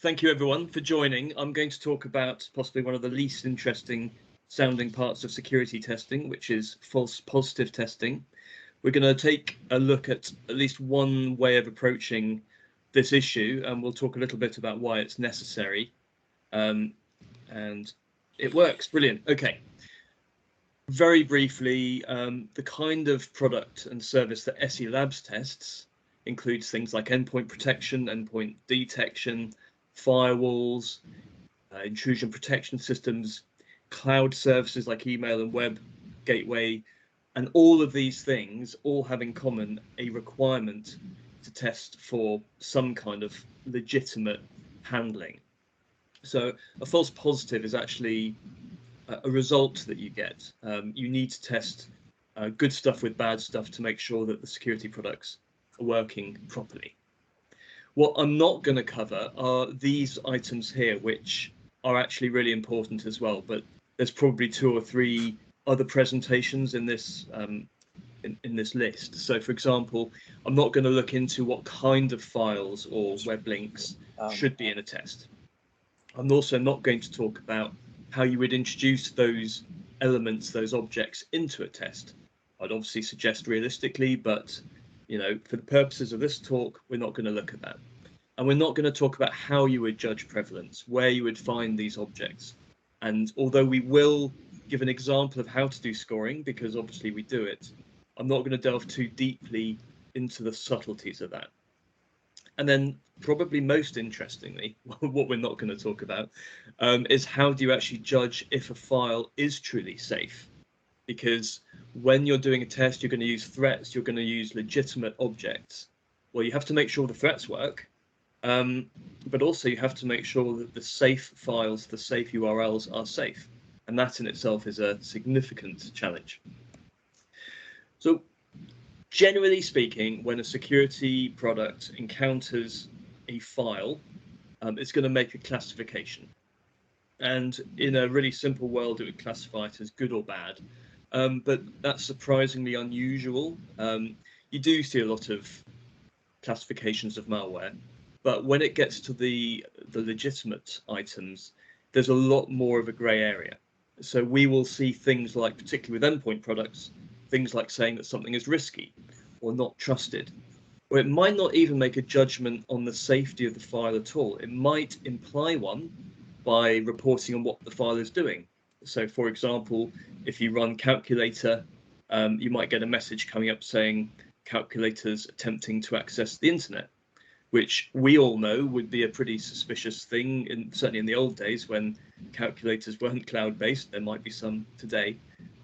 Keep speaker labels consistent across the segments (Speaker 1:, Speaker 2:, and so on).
Speaker 1: Thank you everyone for joining. I'm going to talk about possibly one of the least interesting sounding parts of security testing, which is false positive testing. We're going to take a look at least one way of approaching this issue, and we'll talk a little bit about why it's necessary. And it works. Brilliant. Okay. Very briefly, the kind of product and service that SE Labs tests includes things like endpoint protection, endpoint detection, firewalls, intrusion protection systems, cloud services like email and web gateway, and all of these things all have in common a requirement to test for some kind of legitimate handling. So a false positive is actually a result that you get. You need to test good stuff with bad stuff to make sure that the security products are working properly. What I'm not going to cover are these items here, which are actually really important as well, but there's probably 2 or 3 other presentations in this in this list. So for example, I'm not going to look into what kind of files or web links should be in a test. I'm also not going to talk about how you would introduce those elements, those objects into a test. I'd obviously suggest realistically, but for the purposes of this talk, we're not going to look at that. And we're not going to talk about how you would judge prevalence, where you would find these objects. And although we will give an example of how to do scoring, because obviously we do it, I'm not going to delve too deeply into the subtleties of that. And then probably most interestingly, what we're not going to talk about is how do you actually judge if a file is truly safe? Because when you're doing a test, you're going to use threats, you're going to use legitimate objects. Well, you have to make sure the threats work, but also you have to make sure that the safe files, the safe URLs are safe. And that in itself is a significant challenge. So generally speaking, when a security product encounters a file, it's going to make a classification. And in a really simple world, it would classify it as good or bad. But that's surprisingly unusual. You do see a lot of classifications of malware, but when it gets to the legitimate items, there's a lot more of a gray area. So we will see things like, particularly with endpoint products, things like saying that something is risky or not trusted, or it might not even make a judgment on the safety of the file at all. It might imply one by reporting on what the file is doing. So for example, if you run calculator, you might get a message coming up saying calculators attempting to access the internet, which we all know would be a pretty suspicious thing, certainly in the old days when calculators weren't cloud-based. There might be some today.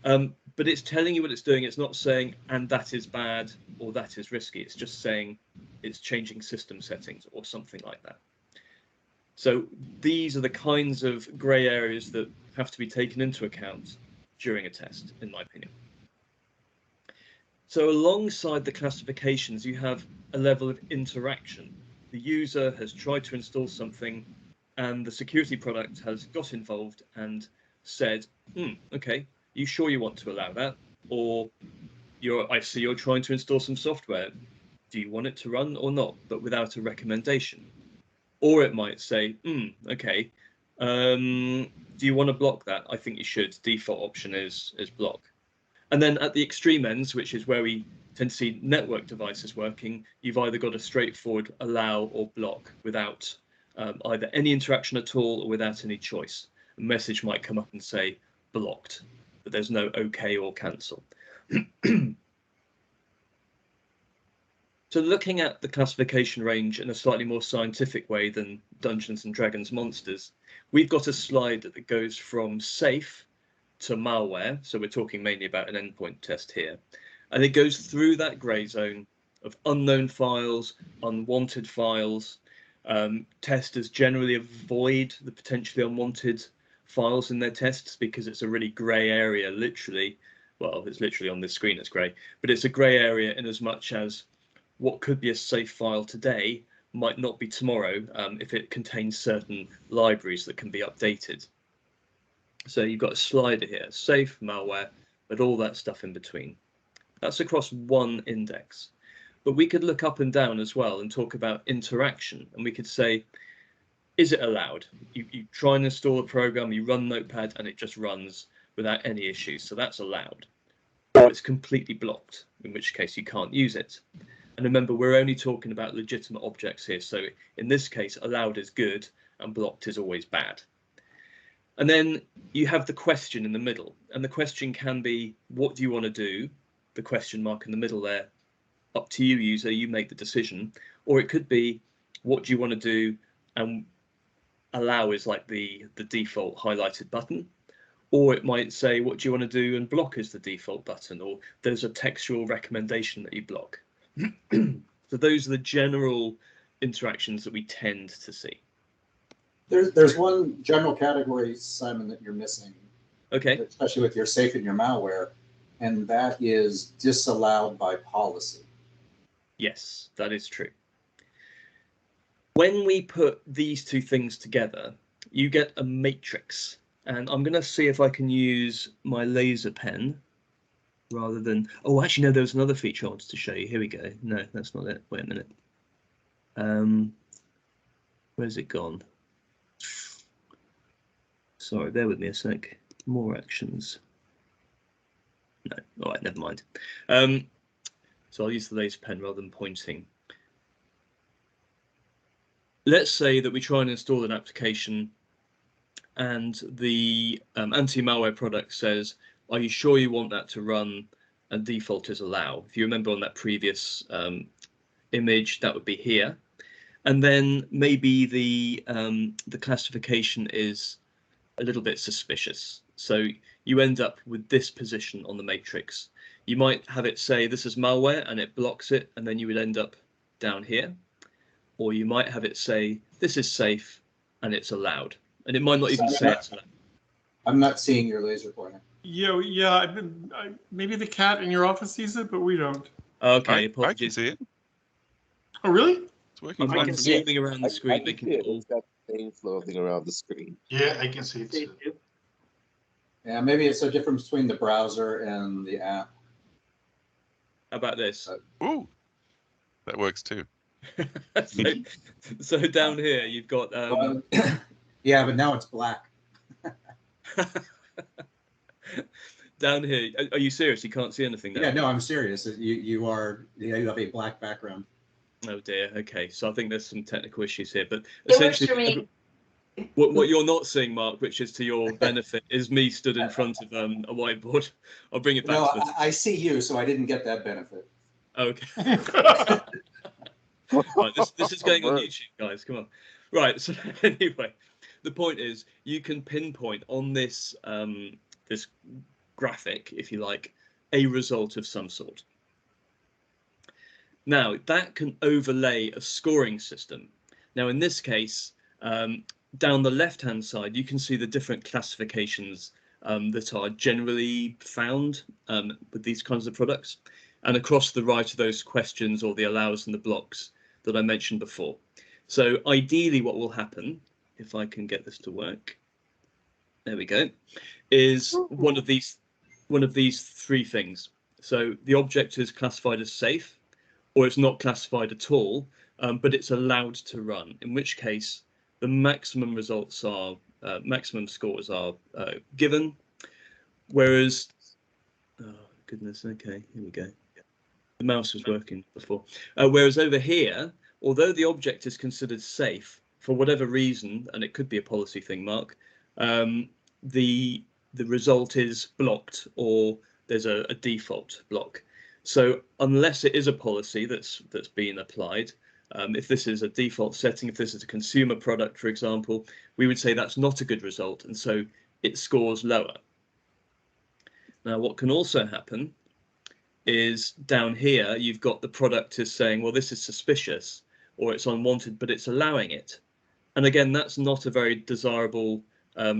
Speaker 1: But it's telling you what it's doing. It's not saying, and that is bad, or that is risky. It's just saying it's changing system settings or something like that. So these are the kinds of gray areas that have to be taken into account during a test, in my opinion. So alongside the classifications, you have a level of interaction. The user has tried to install something, and the security product has got involved and said, okay, you sure you want to allow that? Or I see you're trying to install some software. Do you want it to run or not? But without a recommendation. Or it might say, okay, do you want to block that? I think you should. Default option is block. And then at the extreme ends, which is where we tend to see network devices working, you've either got a straightforward allow or block without either any interaction at all or without any choice. A message might come up and say blocked, but there's no OK or cancel. So looking at the classification range in a slightly more scientific way than Dungeons and Dragons monsters, we've got a slide that goes from safe to malware. So we're talking mainly about an endpoint test here. And it goes through that gray zone of unknown files, unwanted files. Testers generally avoid the potentially unwanted files in their tests because it's a really gray area, literally. Well, it's literally on this screen, it's gray, but it's a gray area in as much as what could be a safe file today might not be tomorrow if it contains certain libraries that can be updated. So you've got a slider here, safe, malware, but all that stuff in between. That's across one index. But we could look up and down as well and talk about interaction. And we could say, is it allowed? You try and install a program, you run Notepad, and it just runs without any issues. So that's allowed. Or it's completely blocked, in which case you can't use it. And remember, we're only talking about legitimate objects here. So in this case, allowed is good and blocked is always bad. And then you have the question in the middle. And the question can be, what do you want to do? The question mark in the middle there. Up to you, user, you make the decision. Or it could be, what do you want to do? And allow is like the default highlighted button. Or it might say, what do you want to do? And block is the default button. Or there's a textual recommendation that you block. So those are the general interactions that we tend to see.
Speaker 2: There's one general category, Simon, that you're missing.
Speaker 1: Okay.
Speaker 2: Especially with your safe and your malware, and that is disallowed by policy.
Speaker 1: Yes, that is true. When we put these two things together, you get a matrix. And I'm going to see if I can use my laser pen rather than... Oh, actually, no, there was another feature I wanted to show you. Here we go. No, that's not it. Wait a minute. Where's it gone? Sorry, bear with me a sec. More actions. No, all right, never mind. So I'll use the laser pen rather than pointing. Let's say that we try and install an application and the anti-malware product says, are you sure you want that to run? And default is allow. If you remember on that previous image, that would be here. And then maybe the classification is a little bit suspicious. So you end up with this position on the matrix. You might have it say this is malware and it blocks it, and then you would end up down here. Or you might have it say this is safe and it's allowed. And it might not even say it's allowed.
Speaker 2: I'm not seeing your laser pointer.
Speaker 3: Yeah. Maybe the cat in your office sees it, but we don't.
Speaker 1: Okay,
Speaker 4: I can see it.
Speaker 3: Oh, really?
Speaker 4: It's working fine.
Speaker 1: I'm zooming around the screen, making it all.
Speaker 5: It's got things floating around the screen.
Speaker 3: Yeah, I can see it too.
Speaker 2: Yeah, maybe it's a difference between the browser and the app.
Speaker 1: How about this?
Speaker 4: Ooh, that works too.
Speaker 1: so down here you've got
Speaker 2: yeah, but now it's black.
Speaker 1: down here, are you serious? You can't see anything now?
Speaker 2: Yeah, no, I'm serious. You have a black background.
Speaker 1: Oh dear. Okay, so I think there's some technical issues here, but
Speaker 6: It works
Speaker 1: essentially
Speaker 6: for me.
Speaker 1: what you're not seeing, Mark, which is to your benefit, is me stood in front of a whiteboard. I'll bring it back.
Speaker 2: No, I see you, so I didn't get that benefit.
Speaker 1: Okay. Right, this is going on YouTube, guys. Come on. Right. So anyway, the point is, you can pinpoint on this this graphic, if you like, a result of some sort. Now that can overlay a scoring system. Now in this case, down the left-hand side, you can see the different classifications that are generally found with these kinds of products. And across the right of those questions or the allows and the blocks that I mentioned before. So ideally what will happen, if I can get this to work, there we go, is one of these three things. So the object is classified as safe, or it's not classified at all, but it's allowed to run, in which case the maximum results are, maximum scores are given, whereas, oh goodness, okay, here we go. The mouse was working before. Whereas over here, although the object is considered safe for whatever reason, and it could be a policy thing, Mark, the result is blocked, or there's a default block. So unless it is a policy that's being applied, if this is a default setting, if this is a consumer product, for example, we would say that's not a good result, and so it scores lower. Now, what can also happen is down here, you've got the product is saying, well, this is suspicious or it's unwanted, but it's allowing it. And again, that's not a very desirable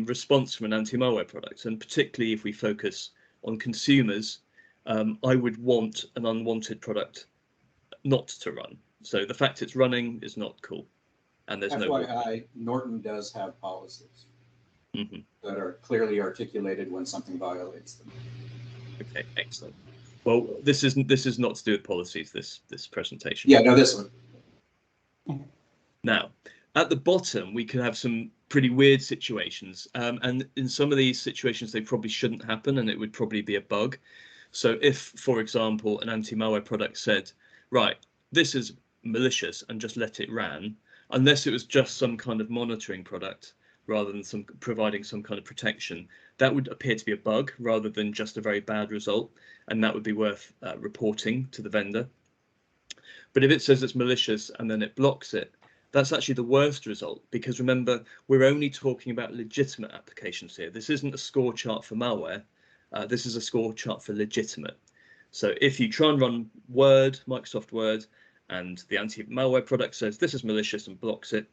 Speaker 1: response from an anti-malware product. And particularly if we focus on consumers, I would want an unwanted product not to run. So the fact it's running is not cool. And there's
Speaker 2: FYI, Norton does have policies that are clearly articulated when something violates them.
Speaker 1: Okay, excellent. Well, this is not to do with policies, this presentation.
Speaker 2: Yeah, no, this one.
Speaker 1: Now, At the bottom, we can have some pretty weird situations. And in some of these situations, they probably shouldn't happen, and it would probably be a bug. So if, for example, an anti-malware product said, right, this is malicious, and just let it run, unless it was just some kind of monitoring product rather than providing some kind of protection, that would appear to be a bug rather than just a very bad result, and that would be worth reporting to the vendor. But if it says it's malicious and then it blocks it, that's actually the worst result, because remember, we're only talking about legitimate applications here. This isn't a score chart for malware. This is a score chart for legitimate. So if you try and run Word, Microsoft Word, and the anti-malware product says this is malicious and blocks it,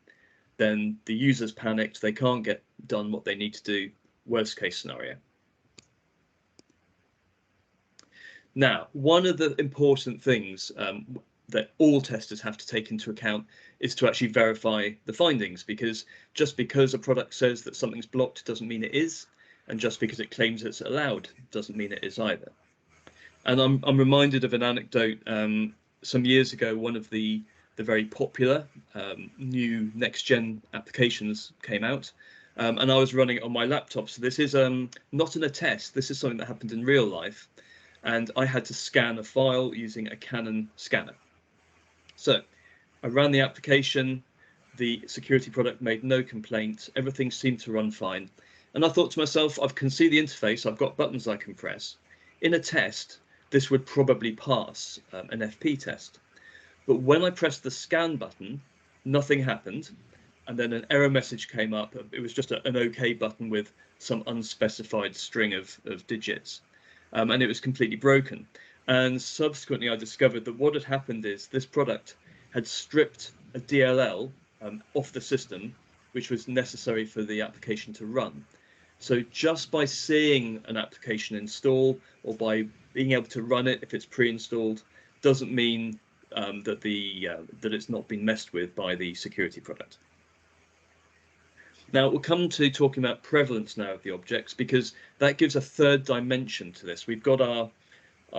Speaker 1: then the user's panicked, they can't get done what they need to do, worst case scenario. Now, one of the important things that all testers have to take into account is to actually verify the findings, because just because a product says that something's blocked doesn't mean it is, and just because it claims it's allowed doesn't mean it is either. And I'm reminded of an anecdote. Some years ago, one of the very popular new next-gen applications came out, and I was running it on my laptop. So this is not in a test. This is something that happened in real life, and I had to scan a file using a Canon scanner. So I ran the application. The security product made no complaint. Everything seemed to run fine. And I thought to myself, I can see the interface. I've got buttons I can press. In a test, this would probably pass an FP test. But when I pressed the scan button, nothing happened. And then an error message came up. It was just an OK button with some unspecified string of digits. And it was completely broken. And subsequently, I discovered that what had happened is this product had stripped a DLL off the system, which was necessary for the application to run. So just by seeing an application install, or by being able to run it if it's pre-installed, doesn't mean that it's not been messed with by the security product. Now we'll come to talking about prevalence now of the objects, because that gives a third dimension to this. We've got our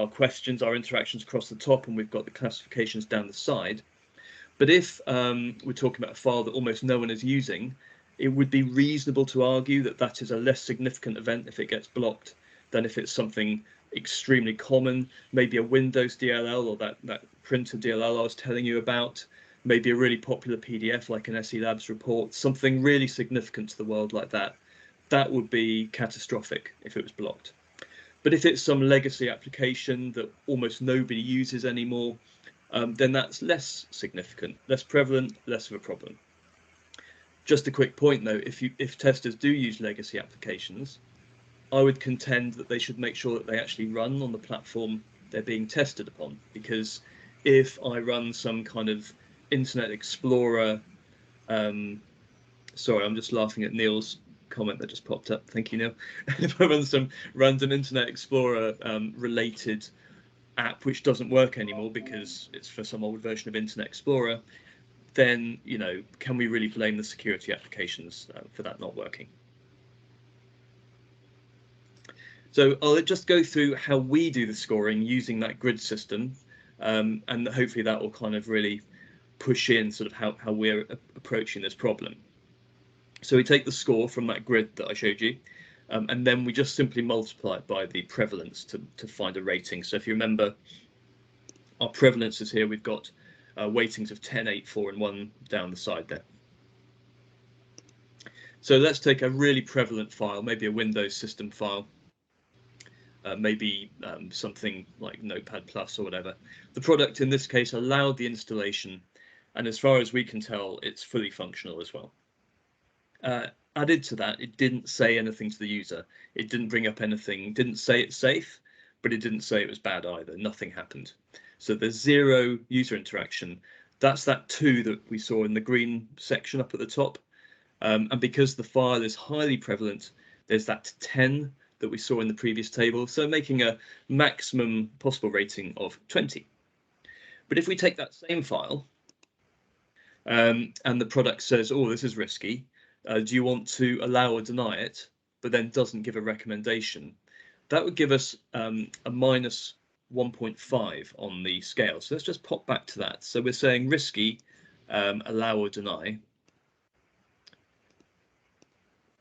Speaker 1: questions, our interactions across the top, and we've got the classifications down the side. But if we're talking about a file that almost no one is using, it would be reasonable to argue that that is a less significant event if it gets blocked than if it's something extremely common, maybe a Windows DLL, or that printer DLL I was telling you about, maybe a really popular PDF like an SE Labs report, something really significant to the world like that. That would be catastrophic if it was blocked. But if it's some legacy application that almost nobody uses anymore, then that's less significant, less prevalent, less of a problem. Just a quick point though, if testers do use legacy applications, I would contend that they should make sure that they actually run on the platform they're being tested upon. Because if I run some kind of Internet Explorer, sorry, I'm just laughing at Neil's comment that just popped up. Thank you, Neil. If I run some random Internet Explorer related app which doesn't work anymore because it's for some old version of Internet Explorer, then, you know, can we really blame the security applications for that not working? So I'll just go through how we do the scoring using that grid system, and hopefully that will kind of really push in sort of how we're approaching this problem. So we take the score from that grid that I showed you, and then we just simply multiply it by the prevalence to find a rating. So if you remember, our prevalences here, we've got weightings of 10, 8, 4, and 1 down the side there. So let's take a really prevalent file, maybe a Windows system file, maybe something like Notepad+ or whatever. The product in this case allowed the installation, and as far as we can tell, it's fully functional as well. Added to that, it didn't say anything to the user. It didn't bring up anything, didn't say it's safe, but it didn't say it was bad either. Nothing happened. So there's 0 user interaction. That's that 2 that we saw in the green section up at the top. And because the file is highly prevalent, there's that 10 that we saw in the previous table. So making a maximum possible rating of 20. But if we take that same file and the product says, oh, this is risky, do you want to allow or deny it, but then doesn't give a recommendation, that would give us a minus 1.5 on the scale. So let's just pop back to that. So we're saying risky, allow or deny.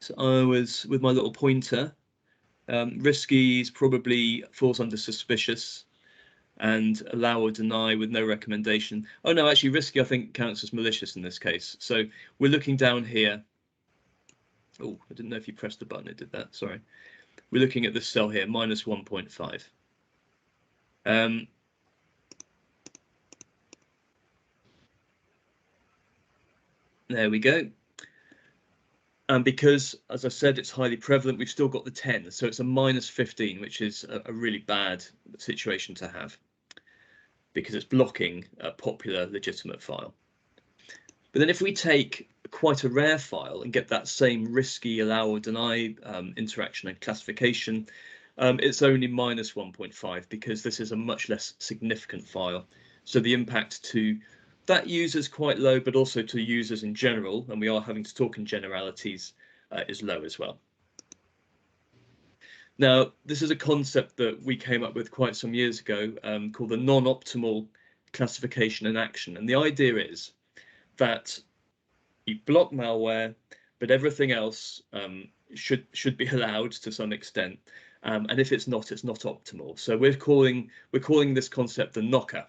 Speaker 1: So I was with my little pointer. Risky probably falls under suspicious, and allow or deny with no recommendation. Oh no, actually risky I think counts as malicious in this case. So we're looking down here. Oh, I didn't know if you pressed the button, it did that, sorry. We're looking at this cell here, minus 1.5. There we go. And because, as I said, it's highly prevalent, we've still got the 10. So it's a minus 15, which is a really bad situation to have because it's blocking a popular legitimate file. But then if we take quite a rare file and get that same risky allow or deny interaction and classification, it's only minus 1.5 because this is a much less significant file. So the impact to that user is quite low, but also to users in general, and we are having to talk in generalities, is low as well. Now, this is a concept that we came up with quite some years ago called the non-optimal classification and action. And the idea is that you block malware, but everything else should be allowed to some extent. And if it's not optimal. So we're calling this concept the knocker.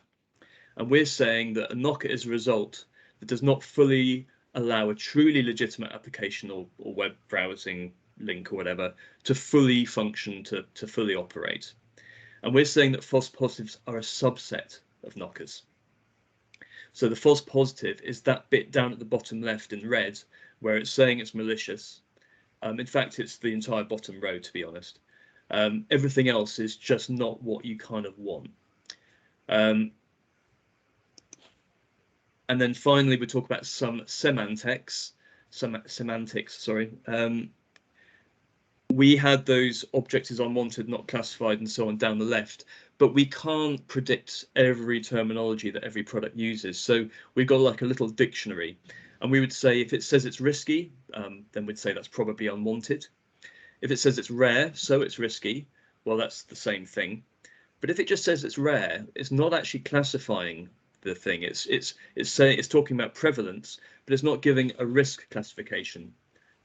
Speaker 1: And we're saying that a knocker is a result that does not fully allow a truly legitimate application or web browsing link or whatever to fully function, to fully operate. And we're saying that false positives are a subset of knockers. So the false positive is that bit down at the bottom left in red, where it's saying it's malicious. In fact, it's the entire bottom row, to be honest. Everything else is just not what you kind of want. And then finally, we talk about some semantics. Sorry. We had those object is unwanted, not classified, and so on down the left, but we can't predict every terminology that every product uses. So we've got like a little dictionary, and we would say if it says it's risky, then we'd say that's probably unwanted. If it says it's rare, so it's risky, well, that's the same thing. But if it just says it's rare, it's not actually classifying the thing. It's talking about prevalence, but it's not giving a risk classification.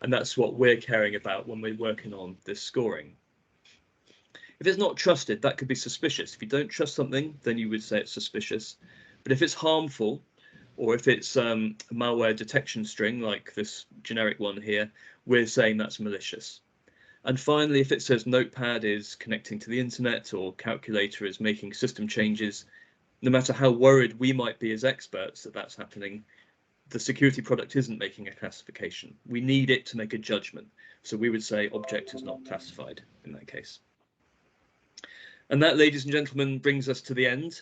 Speaker 1: And that's what we're caring about when we're working on this scoring. If it's not trusted, that could be suspicious. If you don't trust something, then you would say it's suspicious. But if it's harmful, or if it's a malware detection string, like this generic one here, we're saying that's malicious. And finally, if it says Notepad is connecting to the internet or calculator is making system changes, no matter how worried we might be as experts that that's happening, the security product isn't making a classification. We need it to make a judgment. So we would say object is not classified in that case. And that, ladies and gentlemen, brings us to the end.